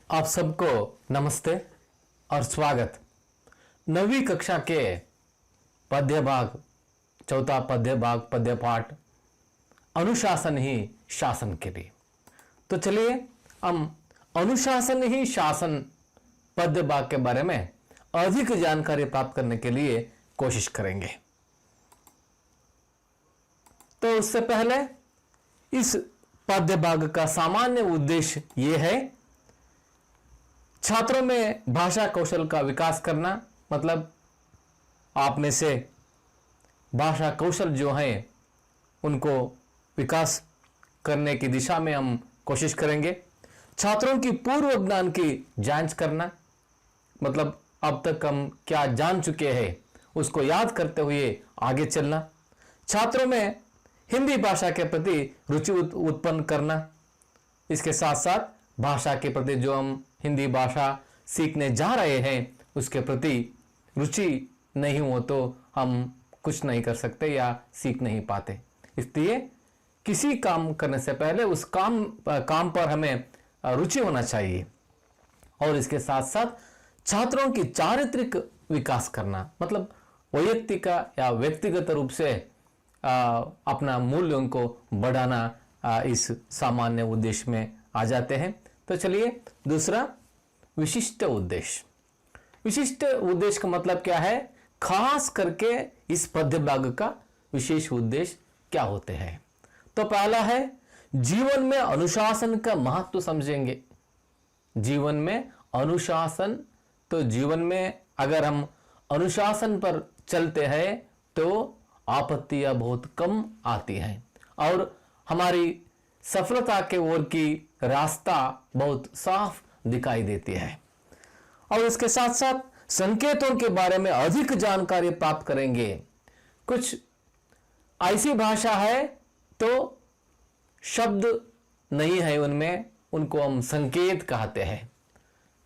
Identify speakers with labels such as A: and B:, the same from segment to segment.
A: आप सबको नमस्ते और स्वागत। नवी कक्षा के पद्य भाग चौथा पद्य भाग पद्य पाठ अनुशासन ही शासन के लिए। तो चलिए हम अनुशासन ही शासन पद्य भाग के बारे में अधिक जानकारी प्राप्त करने के लिए कोशिश करेंगे। तो उससे पहले इस पद्य भाग का सामान्य उद्देश्य यह है छात्रों में भाषा कौशल का विकास करना, मतलब आप में से भाषा कौशल जो है उनको विकास करने की दिशा में हम कोशिश करेंगे। छात्रों की पूर्व ज्ञान की जांच करना, मतलब अब तक हम क्या जान चुके हैं उसको याद करते हुए आगे चलना। छात्रों में हिंदी भाषा के प्रति रुचि उत्पन्न करना। इसके साथ साथ भाषा के प्रति जो हम हिंदी भाषा सीखने जा रहे हैं उसके प्रति रुचि नहीं हो तो हम कुछ नहीं कर सकते या सीख नहीं पाते। इसलिए किसी काम करने से पहले उस काम पर हमें रुचि होना चाहिए। और इसके साथ साथ छात्रों की चारित्रिक विकास करना, मतलब वैयक्तिक या व्यक्तिगत रूप से अपना मूल्यों को बढ़ाना इस सामान्य उद्देश्य में आ जाते हैं। तो चलिए दूसरा, विशिष्ट उद्देश्य। विशिष्ट उद्देश्य का मतलब क्या है, खास करके इस पद्य भाग का विशेष उद्देश्य क्या होते हैं। तो पहला है जीवन में अनुशासन का महत्व समझेंगे। जीवन में अनुशासन, तो जीवन में अगर हम अनुशासन पर चलते हैं तो आपत्तियां बहुत कम आती हैं और हमारी सफलता के ओर की रास्ता बहुत साफ दिखाई देती है। और इसके साथ साथ संकेतों के बारे में अधिक जानकारी प्राप्त करेंगे। कुछ ऐसी भाषा है तो शब्द नहीं है उनमें, उनको हम संकेत कहते हैं।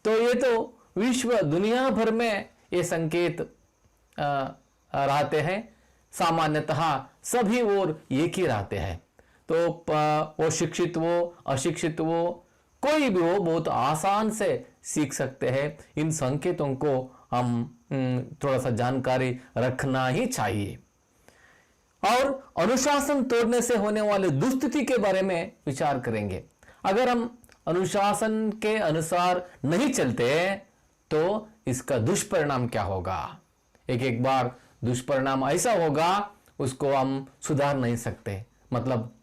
A: तो ये तो विश्व दुनिया भर में ये संकेत रहते हैं, सामान्यतः सभी ओर एक ही रहते हैं। तो वो शिक्षित हो अशिक्षित हो कोई भी हो बहुत आसान से सीख सकते हैं। इन संकेतों को हम थोड़ा सा जानकारी रखना ही चाहिए। और अनुशासन तोड़ने से होने वाले दुस्थिति के बारे में विचार करेंगे। अगर हम अनुशासन के अनुसार नहीं चलते तो इसका दुष्परिणाम क्या होगा। एक बार दुष्परिणाम ऐसा होगा उसको हम सुधार नहीं सकते, मतलब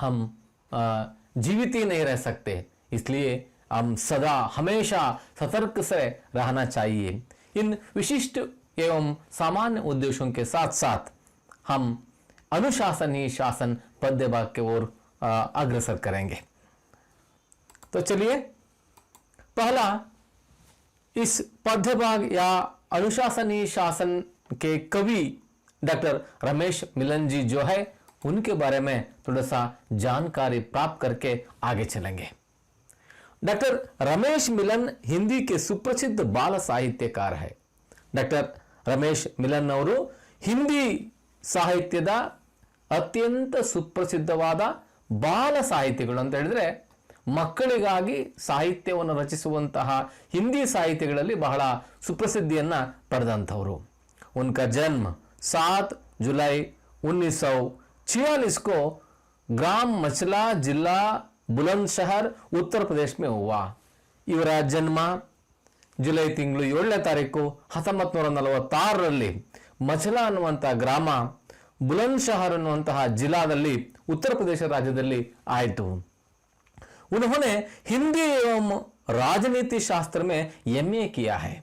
A: हम जीवित ही नहीं रह सकते। इसलिए हम सदा हमेशा सतर्क से रहना चाहिए। इन विशिष्ट एवं सामान्य उद्देश्यों के साथ साथ हम अनुशासन ही शासन पद्य भाग के ओर अग्रसर करेंगे। तो चलिए पहला, इस पद्य भाग या अनुशासन ही शासन के कवि डॉक्टर रमेश मिलन जी जो है उनके बारे में थोड़ा सा जानकारी प्राप्त करके आगे चलेंगे। डॉक्टर रमेश मिलन हिंदी के सुप्रसिद्ध बाल साहित्यकार है। डॉक्टर रमेश मिलन ಅವರು ಹಿಂದಿ ಸಾಹಿತ್ಯದ ಅತ್ಯಂತ ಸುಪ್ರಸಿದ್ಧವಾದ ಬಾಲ ಸಾಹಿತಿಗಳು ಅಂತ ಹೇಳಿದ್ರೆ ಮಕ್ಕಳಿಗಾಗಿ ಸಾಹಿತ್ಯವನ್ನು ರಚಿಸುವಂತಹ ಹಿಂದಿ ಸಾಹಿತ್ಯಗಳಲ್ಲಿ ಬಹಳ ಸುಪ್ರಸಿದ್ಧಿಯನ್ನ ಪಡೆದಂತವರು। उनका जन्म 7 जुलाई 1946 को ग्राम मचला जिला बुलंदशहर उत्तर प्रदेश में हुआ। ಇವರ ಜನ್ಮ ಜುಲೈ ತಿಂಗಳು 7ನೇ ತಾರೀಕು 1946ರಲ್ಲಿ ಮಚಲಾ ಅನ್ನುವಂತಹ ಗ್ರಾಮ बुलंदशहर ಅನ್ನುವಂತಹ ಜಿಲ್ಲಾದಲ್ಲಿ उत्तर प्रदेश राज्यದಲ್ಲಿ आयತು। उन्होंने हिंदी एवं राजनीति शास्त्र में MA किया है।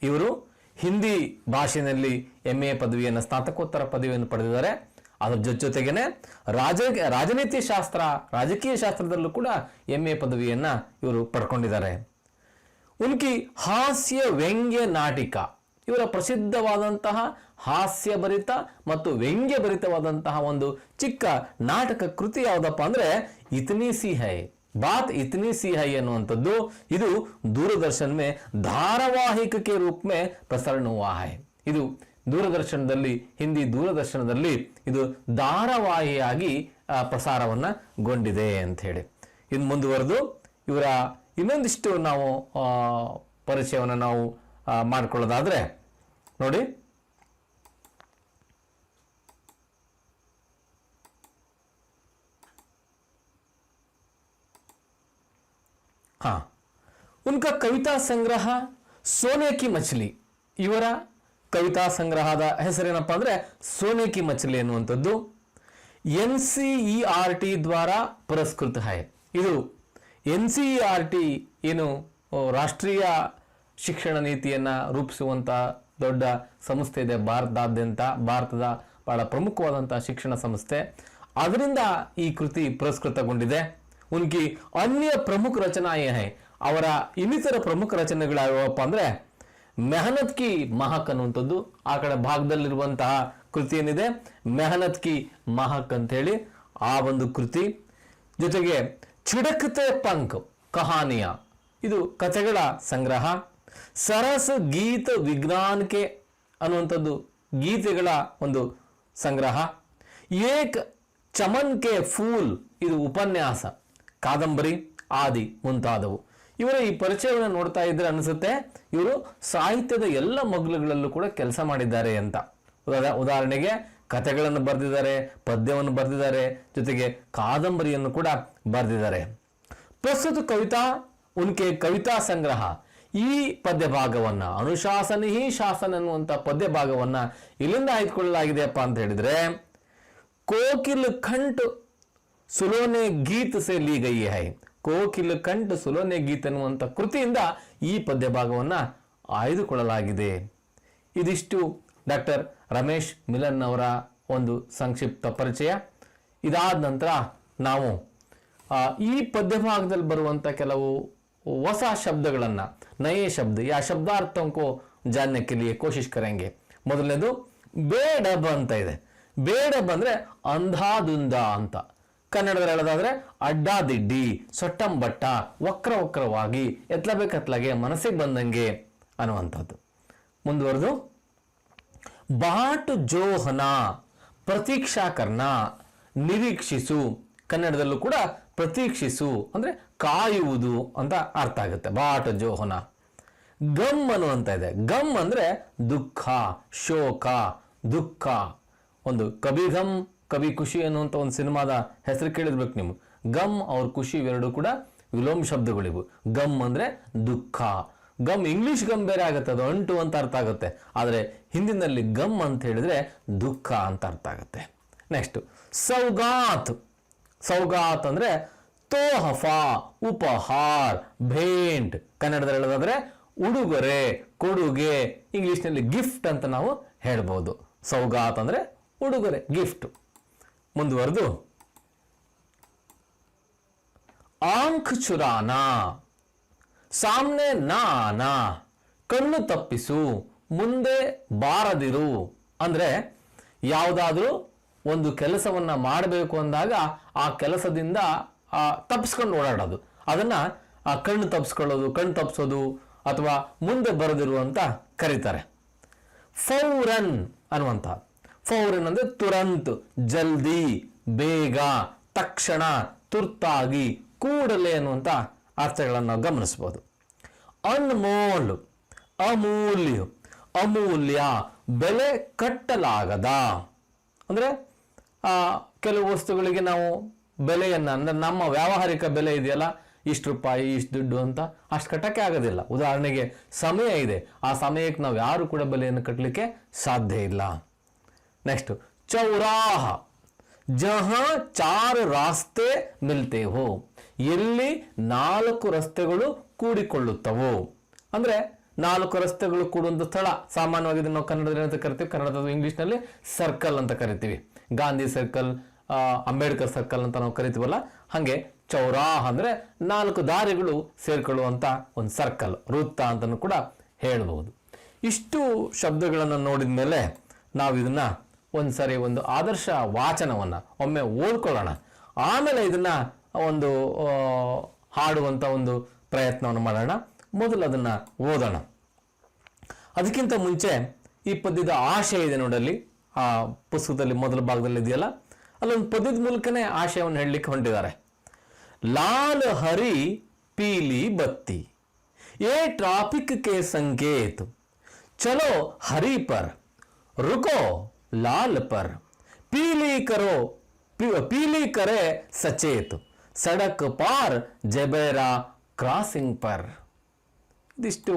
A: ಇವರು ಹಿಂದಿ ಭಾಷೆಯಲ್ಲಿ MA ಪದವಿಯನ್ನು ಸ್ನಾತಕೋತ್ತರ ಪದವಿಯನ್ನು ಪಡೆದಿದ್ದಾರೆ। ಅದರ ಜೊತೆಗೇನೆ ರಾಜನೀತಿ ಶಾಸ್ತ್ರ ರಾಜಕೀಯ ಶಾಸ್ತ್ರದಲ್ಲೂ ಕೂಡ MA ಪದವಿಯನ್ನ ಇವರು ಪಡ್ಕೊಂಡಿದ್ದಾರೆ। ಉನ್ಕಿ ಹಾಸ್ಯ ವ್ಯಂಗ್ಯ ನಾಟಿಕ, ಇವರ ಪ್ರಸಿದ್ಧವಾದಂತಹ ಹಾಸ್ಯಭರಿತ ಮತ್ತು ವ್ಯಂಗ್ಯಭರಿತವಾದಂತಹ ಒಂದು ಚಿಕ್ಕ ನಾಟಕ ಕೃತಿ ಯಾವುದಪ್ಪ ಅಂದ್ರೆ ಇತನಿ ಸಿ ಹೈ बात इतनी सी है ಅನ್ನುವಂಥದ್ದು ಇದು दूरदर्शन में धारावाहिक के रूप में प्रसारण हुआ है। ಇದು ದೂರದರ್ಶನದಲ್ಲಿ ಹಿಂದಿ ದೂರದರ್ಶನದಲ್ಲಿ ಇದು ಧಾರಾವಾಹಿಯಾಗಿ ಪ್ರಸಾರವನ್ನ ಗೊಂಡಿದೆ ಅಂತ ಹೇಳಿ। ಇನ್ನು ಮುಂದುವರೆದು ಇವರ ಇನ್ನೊಂದಿಷ್ಟು ನಾವು ಪರಿಚಯವನ್ನು ನಾವು ಮಾಡಿಕೊಳ್ಳೋದಾದ್ರೆ ನೋಡಿ, उनका कविता संग्रह सोने की मछली, ಇವರ ಕವಿತಾ ಸಂಗ್ರಹದ ಹೆಸರೇನಪ್ಪ ಅಂದ್ರೆ ಸೋನೆ ಕಿ ಮछली ಅನ್ನುವಂಥದ್ದು NCERT ದ್ವಾರ ಪುರಸ್ಕೃತ ಹೈ. ಇದು NCERT ಏನು ರಾಷ್ಟ್ರೀಯ ಶಿಕ್ಷಣ ನೀತಿಯನ್ನ ರೂಪಿಸುವಂತ ದೊಡ್ಡ ಸಂಸ್ಥೆ ಇದೆ ಭಾರತದಾದ್ಯಂತ, ಭಾರತದ ಬಹಳ ಪ್ರಮುಖವಾದಂತಹ ಶಿಕ್ಷಣ ಸಂಸ್ಥೆ. ಅದರಿಂದ ಈ ಕೃತಿ ಪುರಸ್ಕೃತಗೊಂಡಿದೆ. ಉನ್ಕಿ ಅನ್ಯ ಪ್ರಮುಖ ರಚನಾಯೇ ಹೈ, ಅವರ ಇನ್ನಿತರ ಪ್ರಮುಖ ರಚನೆಗಳಾವಪ್ಪ ಅಂದ್ರೆ ಮೆಹನತ್ ಕಿ ಮಹಕ್ ಅನ್ನುವಂಥದ್ದು, ಆ ಕಡೆ ಭಾಗದಲ್ಲಿರುವಂತಹ ಕೃತಿ ಏನಿದೆ ಮೆಹನತ್ ಕಿ ಮಹಕ್ ಅಂತ ಹೇಳಿ ಆ ಒಂದು ಕೃತಿ. ಜೊತೆಗೆ ಚಿಡಕತೆ ಪಂಕ್ ಕಹಾನಿಯ, ಇದು ಕಥೆಗಳ ಸಂಗ್ರಹ. ಸರಸ್ ಗೀತ ವಿಜ್ಞಾನಕ್ಕೆ ಅನ್ನುವಂಥದ್ದು ಗೀತೆಗಳ ಒಂದು ಸಂಗ್ರಹ. ಏಕ್ ಚಮನ್ ಕೆ ಫೂಲ್, ಇದು ಉಪನ್ಯಾಸ, ಕಾದಂಬರಿ ಆದಿ ಮುಂತಾದವು. ಇವರ ಈ ಪರಿಚಯವನ್ನು ನೋಡ್ತಾ ಇದ್ರೆ ಅನಿಸುತ್ತೆ ಇವರು ಸಾಹಿತ್ಯದ ಎಲ್ಲ ಮಗ್ಲುಗಳಲ್ಲೂ ಕೂಡ ಕೆಲಸ ಮಾಡಿದ್ದಾರೆ ಅಂತ. ಉದಾಹರಣೆಗೆ ಕಥೆಗಳನ್ನು ಬರೆದಿದ್ದಾರೆ, ಪದ್ಯವನ್ನು ಬರೆದಿದ್ದಾರೆ, ಜೊತೆಗೆ ಕಾದಂಬರಿಯನ್ನು ಕೂಡ ಬರೆದಿದ್ದಾರೆ. ಪ್ರಸ್ತುತ ಕವಿತಾ ಉನ್ಕೆ ಕವಿತಾ ಸಂಗ್ರಹ, ಈ ಪದ್ಯ ಭಾಗವನ್ನ ಅನುಶಾಸನ ಹಿ ಶಾಸನ ಅನ್ನುವಂಥ ಪದ್ಯ ಭಾಗವನ್ನ ಇಲ್ಲಿಂದ ಆಯ್ದುಕೊಳ್ಳಲಾಗಿದೆಯಪ್ಪ ಅಂತ ಹೇಳಿದ್ರೆ ಕೋಕಿಲ್ ಖಂಟ್ ಸುಲೋನೆ ಗೀತ್ ಸೆ ಲೀ ಗೈ ಹೈ. ಕೋಕಿಲ್ ಕಂಠ ಸುಲೋನೆ ಗೀತ್ ಅನ್ನುವಂಥ ಕೃತಿಯಿಂದ ಈ ಪದ್ಯ ಭಾಗವನ್ನ ಆಯ್ದುಕೊಳ್ಳಲಾಗಿದೆ. ಇದಿಷ್ಟು ಡಾಕ್ಟರ್ ರಮೇಶ್ ಮಿಲನ್ ಅವರ ಒಂದು ಸಂಕ್ಷಿಪ್ತ ಪರಿಚಯ. ಇದಾದ ನಂತರ ನಾವು ಈ ಪದ್ಯ ಭಾಗದಲ್ಲಿ ಬರುವಂಥ ಕೆಲವು ಹೊಸ ಶಬ್ದಗಳನ್ನ ನಯೇ ಶಬ್ದ ಯಾ ಶಬ್ದಾರ್ಥಂಕೋ ಜಾನ್ನೆ ಕೆ ಲಿಯೆ ಕೋಶಿಶ್ ಕರೆಂಗೆ. ಮೊದಲನೇದು ಬೇಡಬ್ ಅಂತ ಇದೆ. ಬೇಡಬ್ ಅಂದ್ರೆ ಅಂಧಾದುಂದ ಅಂತ, ಕನ್ನಡದಲ್ಲಿ ಹೇಳೋದಾದ್ರೆ ಅಡ್ಡಾದಿಡ್ಡಿ, ಸೊಟ್ಟಂಬಟ್ಟ, ವಕ್ರವಾಗಿ, ಎತ್ಲಬೇಕತ್ಲಾಗೆ, ಮನಸ್ಸಿಗೆ ಬಂದಂಗೆ ಅನ್ನುವಂಥದ್ದು. ಮುಂದುವರೆದು ಬಾಟ್ ಜೋಹನ, ಪ್ರತೀಕ್ಷಾ ಕರ್ನ, ನಿರೀಕ್ಷಿಸು, ಕನ್ನಡದಲ್ಲೂ ಕೂಡ ಪ್ರತೀಕ್ಷಿಸು ಅಂದ್ರೆ ಕಾಯುವುದು ಅಂತ ಅರ್ಥ ಆಗುತ್ತೆ. ಬಾಟ್ ಜೋಹನ. ಗಮ್ ಅನ್ನುವಂತ ಇದೆ. ಗಮ್ ಅಂದ್ರೆ ದುಃಖ, ಶೋಕ, ದುಃಖ. ಒಂದು ಕಭಿ ಗಮ್ ಕಭಿ ಖುಷಿ ಅನ್ನುವಂಥ ಒಂದು ಸಿನಿಮಾದ ಹೆಸರು ಕೇಳಿರ್ಬೇಕು ನೀವು. ಗಮ್ ಅವ್ರ ಖುಷಿ ಇವೆರಡು ಕೂಡ ವಿಲೋಮ ಶಬ್ದಗಳಿವು. ಗಮ್ ಅಂದ್ರೆ ದುಃಖ. ಗಮ್ ಇಂಗ್ಲಿಷ್ ಗಮ್ ಬೇರೆ ಆಗುತ್ತೆ, ಅದು ಅಂಟು ಅಂತ ಅರ್ಥ ಆಗುತ್ತೆ. ಆದರೆ ಹಿಂದಿನಲ್ಲಿ ಗಮ್ ಅಂತ ಹೇಳಿದ್ರೆ ದುಃಖ ಅಂತ ಅರ್ಥ ಆಗುತ್ತೆ. ನೆಕ್ಸ್ಟ್ ಸೌಗಾತ್. ಸೌಗಾತ್ ಅಂದ್ರೆ ತೋಹಫಾ, ಉಪಹಾರ್, ಭೇಂಟ್. ಕನ್ನಡದಲ್ಲಿ ಹೇಳೋದಾದ್ರೆ ಉಡುಗೊರೆ, ಕೊಡುಗೆ, ಇಂಗ್ಲಿಷ್ನಲ್ಲಿ ಗಿಫ್ಟ್ ಅಂತ ನಾವು ಹೇಳ್ಬೋದು. ಸೌಗಾತ್ ಅಂದ್ರೆ ಉಡುಗೊರೆ, ಗಿಫ್ಟ್. ಮುಂದುವರೆದು ಆಂಖ್ ಚುರಾನ, ಸಾಮ್ನೆ ನಾನಾ, ಕಣ್ಣು ತಪ್ಪಿಸು, ಮುಂದೆ ಬಾರದಿರು. ಅಂದ್ರೆ ಯಾವುದಾದ್ರೂ ಒಂದು ಕೆಲಸವನ್ನ ಮಾಡಬೇಕು ಅಂದಾಗ ಆ ಕೆಲಸದಿಂದ ತಪ್ಪಿಸ್ಕೊಂಡು ಓಡಾಡೋದು, ಅದನ್ನ ಕಣ್ಣು ತಪ್ಪಿಸ್ಕೊಳ್ಳೋದು, ಕಣ್ಣು ತಪ್ಪಿಸೋದು ಅಥವಾ ಮುಂದೆ ಬರದಿರು ಅಂತ ಕರೀತಾರೆ. ಫೌರನ್ ಅನ್ನುವಂಥ. ಫೌರನ್ ಅಂದ್ರೆ ತುರಂತ್, ಜಲ್ದಿ, ಬೇಗ, ತಕ್ಷಣ, ತುರ್ತಾಗಿ, ಕೂಡಲೇ ಅನ್ನುವಂಥ ಅರ್ಥಗಳನ್ನು ನಾವು ಗಮನಿಸಬಹುದು. ಅನ್ಮೋಲ್, ಅಮೂಲ್ಯ, ಅಮೂಲ್ಯ, ಬೆಲೆ ಕಟ್ಟಲಾಗದ. ಅಂದ್ರೆ ಕೆಲವು ವಸ್ತುಗಳಿಗೆ ನಾವು ಬೆಲೆಯನ್ನ, ಅಂದ್ರೆ ನಮ್ಮ ವ್ಯಾವಹಾರಿಕ ಬೆಲೆ ಇದೆಯಲ್ಲ, ಇಷ್ಟು ರೂಪಾಯಿ, ಇಷ್ಟು ದುಡ್ಡು ಅಂತ ಅಷ್ಟು ಕಟ್ಟಕ್ಕೆ ಆಗೋದಿಲ್ಲ. ಉದಾಹರಣೆಗೆ ಸಮಯ ಇದೆ, ಆ ಸಮಯಕ್ಕೆ ನಾವು ಯಾರು ಕೂಡ ಬೆಲೆಯನ್ನು ಕಟ್ಟಲಿಕ್ಕೆ ಸಾಧ್ಯ ಇಲ್ಲ. ನೆಕ್ಸ್ಟ್ ಚೌರಾಹ, ಜಹ ಚಾರ್ ರಾಸ್ತೆ ಮಿಲ್ತೆ ಹೋ, ಎಲ್ಲಿ 4 ರಸ್ತೆಗಳು ಕೂಡಿಕೊಳ್ಳುತ್ತವೋ. ಅಂದ್ರೆ 4 ರಸ್ತೆಗಳು ಕೂಡುವಂಥ ಸ್ಥಳ. ಸಾಮಾನ್ಯವಾಗಿ ಇದನ್ನು ನಾವು ಕನ್ನಡದಲ್ಲಿ ಅಂತ ಕರಿತೀವಿ, ಕನ್ನಡದ ಇಂಗ್ಲಿಷ್ನಲ್ಲಿ ಸರ್ಕಲ್ ಅಂತ ಕರಿತೀವಿ. ಗಾಂಧಿ ಸರ್ಕಲ್, ಅಂಬೇಡ್ಕರ್ ಸರ್ಕಲ್ ಅಂತ ನಾವು ಕರಿತೀವಲ್ಲ, ಹಾಗೆ ಚೌರಾಹ ಅಂದ್ರೆ 4 ದಾರಿಗಳು ಸೇರ್ಕೊಳ್ಳುವಂತ ಒಂದು ಸರ್ಕಲ್, ವೃತ್ತ ಅಂತಲೂ ಕೂಡ ಹೇಳ್ಬಹುದು. ಇಷ್ಟು ಶಬ್ದಗಳನ್ನು ನೋಡಿದ ಮೇಲೆ ನಾವು ಇದನ್ನ ಒಂದ್ಸರಿ ಒಂದು ಆದರ್ಶ ವಾಚನವನ್ನ ಒಮ್ಮೆ ಓದ್ಕೊಳ್ಳೋಣ. ಆಮೇಲೆ ಇದನ್ನ ಒಂದು ಹಾಡುವಂತ ಒಂದು ಪ್ರಯತ್ನವನ್ನು ಮಾಡೋಣ. ಮೊದಲು ಅದನ್ನ ಓದೋಣ. ಅದಕ್ಕಿಂತ ಮುಂಚೆ ಈ ಪದ್ಯದ ಆಶಯ ಇದೆ ನೋಡಲ್ಲಿ, ಆ ಪುಸ್ತಕದಲ್ಲಿ ಮೊದಲ ಭಾಗದಲ್ಲಿ ಇದೆಯಲ್ಲ, ಅಲ್ಲೊಂದು ಪದ್ಯದ ಮೂಲಕನೇ ಆಶಯವನ್ನು ಹೇಳಲಿಕ್ಕೆ ಹೊಂಟಿದ್ದಾರೆ. ಲಾಲ್ ಹರಿ पीली बत्ती, ये ट्रैफिक के संकेत, चलो हरी पर, रुको लाल पर, पीली करो पीली करे सचेत, सड़क पार जबेरा क्रॉसिंग पर। इदिಷ್ಟು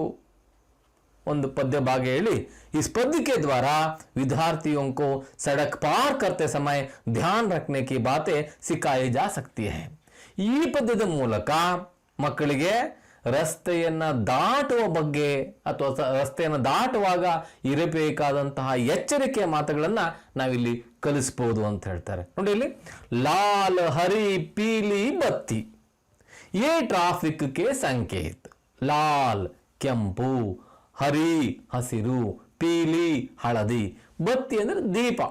A: ಒಂದು पद्य भाग ಹೇಳಿ इस पद्य के द्वारा विद्यार्थियों को सड़क पार करते समय ध्यान रखने की बातें सिखाई जा सकती है। ಈ ಪದ್ಯದ ಮೂಲಕ ಮಕ್ಕಳಿಗೆ ರಸ್ತೆಯನ್ನ ದಾಟುವ ಬಗ್ಗೆ ಅಥವಾ ರಸ್ತೆಯನ್ನು ದಾಟುವಾಗ ಇರಬೇಕಾದಂತಹ ಎಚ್ಚರಿಕೆಯ ಮಾತುಗಳನ್ನ ನಾವಿಲ್ಲಿ ಕಲಿಸಬಹುದು ಅಂತ ಹೇಳ್ತಾರೆ ನೋಡಿ ಇಲ್ಲಿ ಲಾಲ್ ಹರಿ ಪೀಲಿ ಬತ್ತಿ ये ट्रैफिक के संकेत लाल ಕೆಂಪು ಹರಿ ಹಸಿರು ಪೀಲಿ ಹಳದಿ ಬತ್ತಿ ಅಂದ್ರೆ ದೀಪ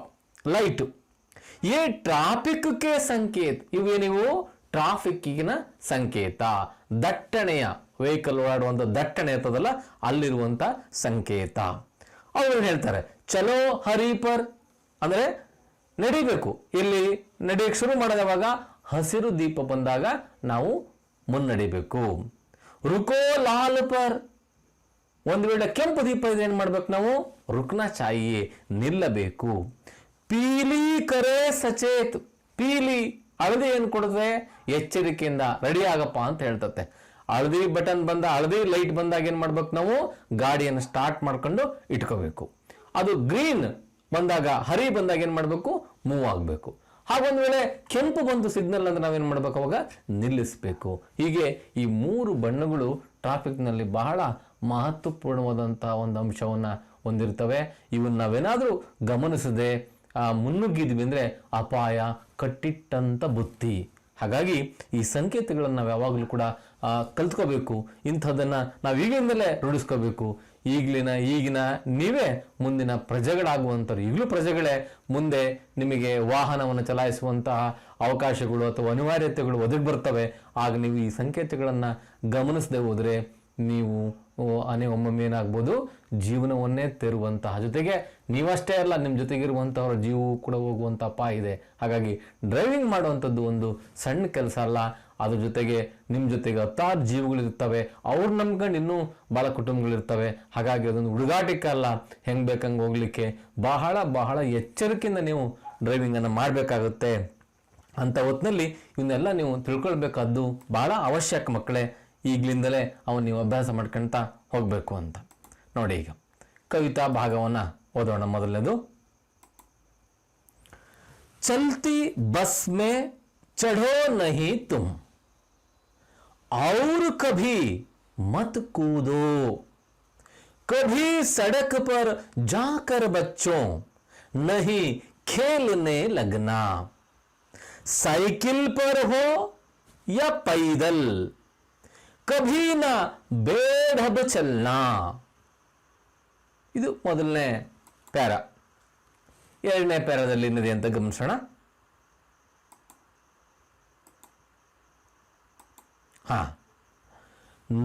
A: ಲೈಟ್ ये ट्रैफिक के संकेत ಇವೇನಿವು ಟ್ರಾಫಿಕ್ಕಿನ ಸಂಕೇತ ದಟ್ಟಣೆಯ ವೆಹಿಕಲ್ ಓಡಾಡುವಂತ ದಟ್ಟಣೆ ಇರ್ತದಲ್ಲ ಅಲ್ಲಿರುವಂತ ಸಂಕೇತ ಅವರು ಹೇಳ್ತಾರೆ ಚಲೋ ಹರಿ ಪರ್ ಅಂದ್ರೆ ನಡಿಬೇಕು ಇಲ್ಲಿ ನಡೆಯಕ್ಕೆ ಶುರು ಮಾಡಿದವಾಗ ಹಸಿರು ದೀಪ ಬಂದಾಗ ನಾವು ಮುನ್ನಡಿಬೇಕು ರುಕೋ ಲಾಲ್ ಪರ್ ಒಂದು ವೇಳೆ ಕೆಂಪು ದೀಪ ಇದೆ ಏನು ಮಾಡ್ಬೇಕು ನಾವು ರುಕ್ನಾ ಚಾಹಿಯೆ ನಿಲ್ಲಬೇಕು ಪೀಲಿ ಕರೆ ಸಚೇತ್ ಪೀಲಿ ಹಳದಿ ಏನು ಕೊಡುತ್ತೆ ಎಚ್ಚರಿಕೆಯಿಂದ ರೆಡಿ ಆಗಪ್ಪ ಅಂತ ಹೇಳ್ತತೆ ಹಳದಿ ಬಟನ್ ಬಂದ ಹಳದಿ ಲೈಟ್ ಬಂದಾಗ ಏನ್ ಮಾಡ್ಬೇಕು ನಾವು ಗಾಡಿಯನ್ನು ಸ್ಟಾರ್ಟ್ ಮಾಡ್ಕೊಂಡು ಇಟ್ಕೋಬೇಕು ಅದು ಗ್ರೀನ್ ಬಂದಾಗ ಹರಿ ಬಂದಾಗ ಏನ್ ಮಾಡ್ಬೇಕು ಮೂವ್ ಆಗಬೇಕು ಹಾಗೊಂದು ವೇಳೆ ಕೆಂಪು ಬಂದು ಸಿಗ್ನಲ್ ಅಂದ್ರೆ ನಾವೇನ್ ಮಾಡ್ಬೇಕು ಅವಾಗ ನಿಲ್ಲಿಸಬೇಕು ಹೀಗೆ ಈ ಮೂರು ಬಣ್ಣಗಳು ಟ್ರಾಫಿಕ್ ನಲ್ಲಿ ಬಹಳ ಮಹತ್ವಪೂರ್ಣವಾದಂತಹ ಒಂದು ಅಂಶವನ್ನ ಹೊಂದಿರ್ತವೆ ಇವನ್ನ ನಾವೇನಾದ್ರೂ ಗಮನಿಸದೆ ಮುನ್ನುಗ್ಗಿದ್ವಿ ಅಂದ್ರೆ ಅಪಾಯ ಕಟ್ಟಿಟ್ಟಂತ ಬುತ್ತಿ ಹಾಗಾಗಿ ಈ ಸಂಕೇತಗಳನ್ನು ನಾವು ಯಾವಾಗಲೂ ಕೂಡ ಕಲ್ತ್ಕೋಬೇಕು ಇಂಥದನ್ನ ನಾವು ಈಗಿಂದಲೇ ರೂಢಿಸ್ಕೋಬೇಕು ಈಗಿನ ನೀವೇ ಮುಂದಿನ ಪ್ರಜೆಗಳಾಗುವಂಥವ್ರು ಈಗಲೂ ಪ್ರಜೆಗಳೇ ಮುಂದೆ ನಿಮಗೆ ವಾಹನವನ್ನು ಚಲಾಯಿಸುವಂತಹ ಅವಕಾಶಗಳು ಅಥವಾ ಅನಿವಾರ್ಯತೆಗಳು ಒದಗಿ ಬರ್ತವೆ ಆಗ ನೀವು ಈ ಸಂಕೇತಗಳನ್ನು ಗಮನಿಸದೆ ಹೋದರೆ ನೀವು ಒಮ್ಮೊಮ್ಮೆ ಏನಾಗ್ಬೋದು ಜೀವನವನ್ನೇ ತೆರುವಂತಹ ಜೊತೆಗೆ ನೀವಷ್ಟೇ ಅಲ್ಲ ನಿಮ್ಮ ಜೊತೆಗಿರುವಂತಹವರ ಜೀವವು ಕೂಡ ಹೋಗುವಂಥ ಅಪಾಯ ಇದೆ ಹಾಗಾಗಿ ಡ್ರೈವಿಂಗ್ ಮಾಡುವಂಥದ್ದು ಒಂದು ಸಣ್ಣ ಕೆಲಸ ಅಲ್ಲ ಅದ್ರ ಜೊತೆಗೆ ನಿಮ್ಮ ಜೊತೆಗೆ 10 ಜೀವಗಳಿರ್ತವೆ ಅವ್ರು ನಂಬ್ಕೊಂಡು ಇನ್ನೂ ಭಾಳ ಕುಟುಂಬಗಳಿರ್ತವೆ ಹಾಗಾಗಿ ಅದೊಂದು ಹುಡುಗಾಟಿಕೆ ಅಲ್ಲ ಹೆಂಗೆ ಬೇಕಂಗೆ ಹೋಗ್ಲಿಕ್ಕೆ ಬಹಳ ಬಹಳ ಎಚ್ಚರಿಕೆಯಿಂದ ನೀವು ಡ್ರೈವಿಂಗನ್ನು ಮಾಡಬೇಕಾಗುತ್ತೆ ಅಂತ ಹೊತ್ತಿನಲ್ಲಿ ಇವನ್ನೆಲ್ಲ ನೀವು ತಿಳ್ಕೊಳ್ಬೇಕಾದ್ದು ಬಹಳ ಅವಶ್ಯಕ ಮಕ್ಕಳೇ ಈಗಲಿಂದಲೇ ಅವನು ನೀವು ಅಭ್ಯಾಸ ಮಾಡ್ಕೊಂತ ಹೋಗಬೇಕು ಅಂತ ನೋಡಿ ಈಗ ಕವಿತಾ ಭಾಗವನ್ನು ಓದೋಣ ಮೊದಲನೇದು ಚಲ್ತಿ ಬಸ್ ಮೇ ಚढ़ो नहीं तुम और कभी मत कूदो कभी सड़क पर जाकर बच्चों नहीं खेलने लगना साइकिल पर हो या पैदल कभी ना बेढब चलना ಇದು ಮೊದಲನೇ ಪ್ಯಾರಾ ಎರಡನೇ ಪ್ಯಾರಾದಲ್ಲಿ ಏನಿದೆ ಅಂತ ಗಮನಿಸೋಣ हाँ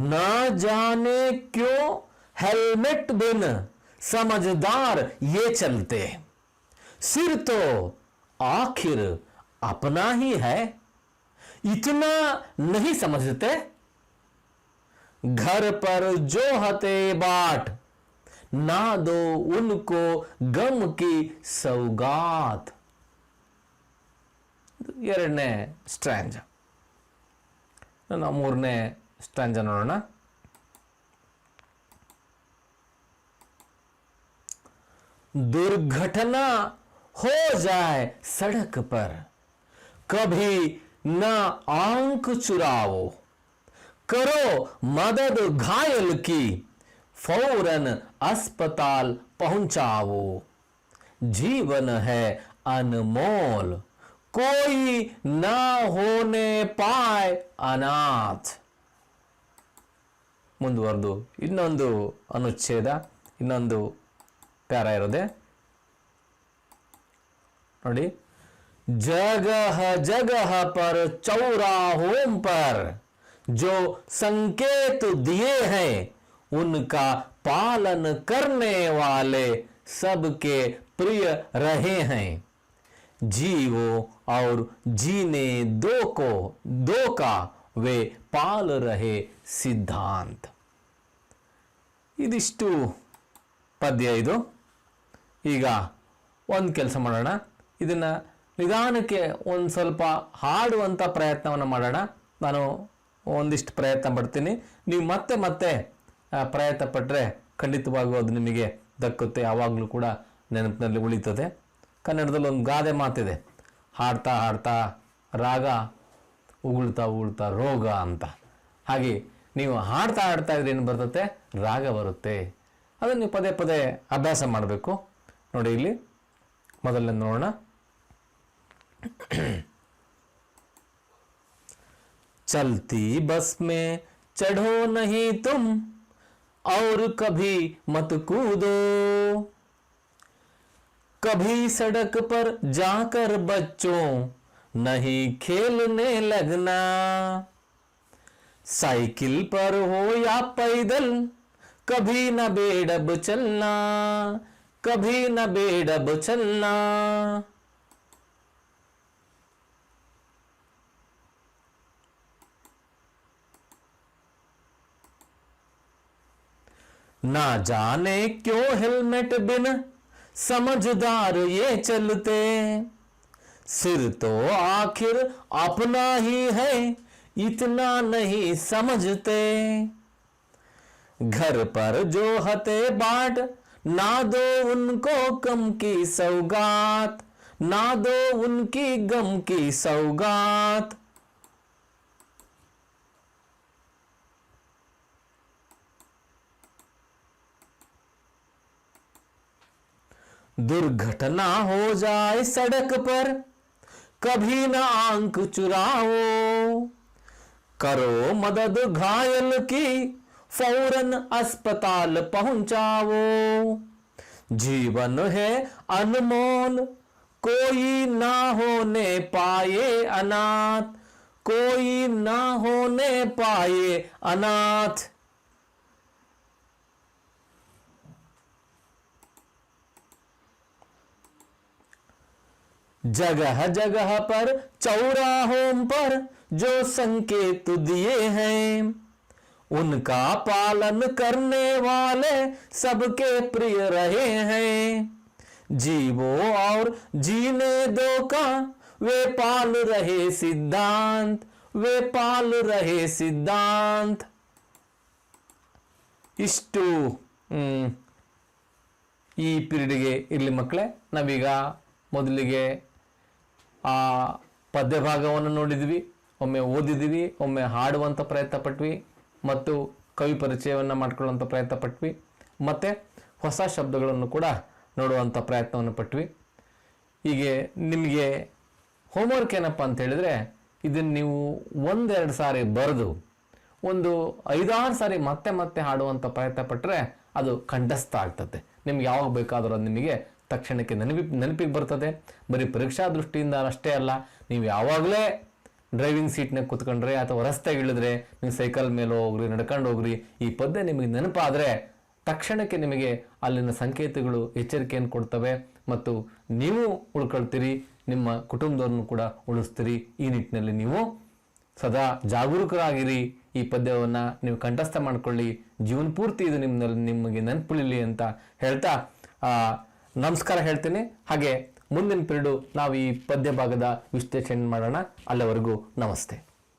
A: न जाने क्यों हेलमेट बिन समझदार ये चलते सिर तो आखिर अपना ही है इतना नहीं समझते घर पर जो हते बाट ना दो उनको गम की सौगात ಎರಡನೇ ಸ್ಟ್ರಾಂಜ ನಾವು ಮೂರನೇ ಸ್ಟ್ರಾಂಜ ನೋಡೋಣ दुर्घटना हो जाए सड़क पर कभी न आंख चुराओ करो मदद घायल की फौरन अस्पताल पहुंचाओ जीवन है अनमोल कोई न होने पाए अनाथ ಮುಂದುವರೆದು ಇನ್ನೊಂದು ಅನುಚ್ಛೇದ ಇನ್ನೊಂದು ಪ್ಯಾರಾ ಇರೋದೆ ನೋಡಿ जगह जगह पर चौराहों पर जो संकेत दिए हैं उनका पालन करने वाले सबके प्रिय रहे हैं जीवो और जीने दो का वे पाल रहे सिद्धांत. ಇದಿಷ್ಟು ಪದ್ಯ ಇದು. ಈಗ ಒಂದು ಕೆಲಸ ಮಾಡೋಣ, ಇದನ್ನು ನಿಧಾನಕ್ಕೆ ಒಂದು ಸ್ವಲ್ಪ ಹಾಡುವಂಥ ಪ್ರಯತ್ನವನ್ನು ಮಾಡೋಣ. ನಾನು ಒಂದಿಷ್ಟು ಪ್ರಯತ್ನ ಪಡ್ತೀನಿ, ನೀವು ಮತ್ತೆ ಮತ್ತೆ ಪ್ರಯತ್ನ ಪಟ್ಟರೆ ಖಂಡಿತವಾಗೂ ಅದು ನಿಮಗೆ ದಕ್ಕುತ್ತೆ, ಯಾವಾಗಲೂ ಕೂಡ ನೆನಪಿನಲ್ಲಿ ಉಳಿತದೆ. ಕನ್ನಡದಲ್ಲಿ ಒಂದು ಗಾದೆ ಮಾತಿದೆ, ಹಾಡ್ತಾ ಹಾಡ್ತಾ ರಾಗ, ಉಗುಳ್ತಾ ಉಗುಳ್ತಾ ರೋಗ ಅಂತ. ಹಾಗೆ ನೀವು ಹಾಡ್ತಾ ಹಾಡ್ತಾ ಇದ್ರೆ ಏನು ಬರ್ತತೆ, ರಾಗ ಬರುತ್ತೆ. ಅದನ್ನು ನೀವು ಪದೇ ಪದೇ ಅಭ್ಯಾಸ ಮಾಡಬೇಕು. ನೋಡಿ ಇಲ್ಲಿ ಮೊದಲನೇ ನೋಡೋಣ. चलती बस में चढ़ो नहीं तुम और कभी मत कूदो, कभी सड़क पर जाकर बच्चों नहीं खेलने लगना, साइकिल पर हो या पैदल कभी न बेडब चलना, कभी न बेडब चलना. ना जाने क्यों हेलमेट बिन समझदार ये चलते, सिर तो आखिर अपना ही है इतना नहीं समझते, घर पर जो हते बाट ना दो उनको गम की सौगात, ना दो उनकी गम की सौगात. दुर्घटना हो जाए सड़क पर कभी न आंख चुराओ, करो मदद घायल की फौरन अस्पताल पहुंचाओ, जीवन है अनमोल कोई ना होने पाए अनाथ, कोई ना होने पाए अनाथ. जगह जगह पर चौराहों पर जो संकेत दिए हैं, उनका पालन करने वाले सबके प्रिय रहे हैं, जीवो और जीने दो का वे पाल रहे सिद्धांत, वे पाल रहे सिद्धांत. ಇಷ್ಟು ಈ ಪೀರಿಯಡ್ಗೆ ಇರಲಿ ಮಕ್ಕಳೇ. ನಾವೀಗ ಮೊದಲಿಗೆ ಆ ಪದ್ಯ ಭಾಗವನ್ನು ನೋಡಿದ್ವಿ, ಒಮ್ಮೆ ಓದಿದ್ವಿ, ಒಮ್ಮೆ ಹಾಡುವಂಥ ಪ್ರಯತ್ನ ಪಟ್ವಿ, ಮತ್ತು ಕವಿ ಪರಿಚಯವನ್ನು ಮಾಡ್ಕೊಳ್ಳುವಂಥ ಪ್ರಯತ್ನ ಪಟ್ವಿ, ಮತ್ತು ಹೊಸ ಶಬ್ದಗಳನ್ನು ಕೂಡ ನೋಡುವಂಥ ಪ್ರಯತ್ನವನ್ನು ಪಟ್ವಿ. ಹೀಗೆ ನಿಮಗೆ ಹೋಮ್ವರ್ಕ್ ಏನಪ್ಪ ಅಂತ ಹೇಳಿದರೆ, ಇದನ್ನು ನೀವು ಒಂದೆರಡು ಸಾರಿ ಬರೆದು ಒಂದು 5-6 ಸಾರಿ ಮತ್ತೆ ಮತ್ತೆ ಹಾಡುವಂಥ ಪ್ರಯತ್ನ ಪಟ್ಟರೆ ಅದು ಕಂಠಸ್ಥ ಆಗ್ತದೆ. ನಿಮ್ಗೆ ಯಾವಾಗ ಬೇಕಾದರೂ ಅದು ನಿಮಗೆ ತಕ್ಷಣಕ್ಕೆ ನೆನಪಿಗೆ ಬರ್ತದೆ. ಬರೀ ಪರೀಕ್ಷಾ ದೃಷ್ಟಿಯಿಂದ ಅಷ್ಟೇ ಅಲ್ಲ, ನೀವು ಯಾವಾಗಲೇ ಡ್ರೈವಿಂಗ್ ಸೀಟ್ನಾಗ ಕೂತ್ಕೊಂಡ್ರೆ ಅಥವಾ ರಸ್ತೆಗೆ ಇಳಿದ್ರೆ, ನೀವು ಸೈಕಲ್ ಮೇಲೆ ಹೋಗ್ರಿ, ನಡ್ಕೊಂಡು ಹೋಗ್ರಿ, ಈ ಪದ್ಯ ನಿಮಗೆ ನೆನಪಾದರೆ ತಕ್ಷಣಕ್ಕೆ ನಿಮಗೆ ಅಲ್ಲಿನ ಸಂಕೇತಗಳು ಎಚ್ಚರಿಕೆಯನ್ನು ಕೊಡ್ತವೆ, ಮತ್ತು ನೀವು ಉಳ್ಕೊಳ್ತೀರಿ, ನಿಮ್ಮ ಕುಟುಂಬದವ್ರನ್ನು ಕೂಡ ಉಳಿಸ್ತೀರಿ. ಈ ನಿಟ್ಟಿನಲ್ಲಿ ನೀವು ಸದಾ ಜಾಗರೂಕರಾಗಿರಿ. ಈ ಪದ್ಯವನ್ನು ನೀವು ಕಂಠಸ್ಥ ಮಾಡ್ಕೊಳ್ಳಿ, ಜೀವನ ಪೂರ್ತಿ ಇದು ನಿಮಗೆ ನೆನಪುಳಿಲಿ ಅಂತ ಹೇಳ್ತಾ ನಮಸ್ಕಾರ ಹೇಳ್ತೀನಿ. ಹಾಗೆ ಮುಂದಿನ ಪೀರಿಯಡು ನಾವು ಈ ಪದ್ಯ ಭಾಗದ ವಿಶ್ಲೇಷಣೆ ಮಾಡೋಣ. ಅಲ್ಲಿವರೆಗೂ ನಮಸ್ತೆ.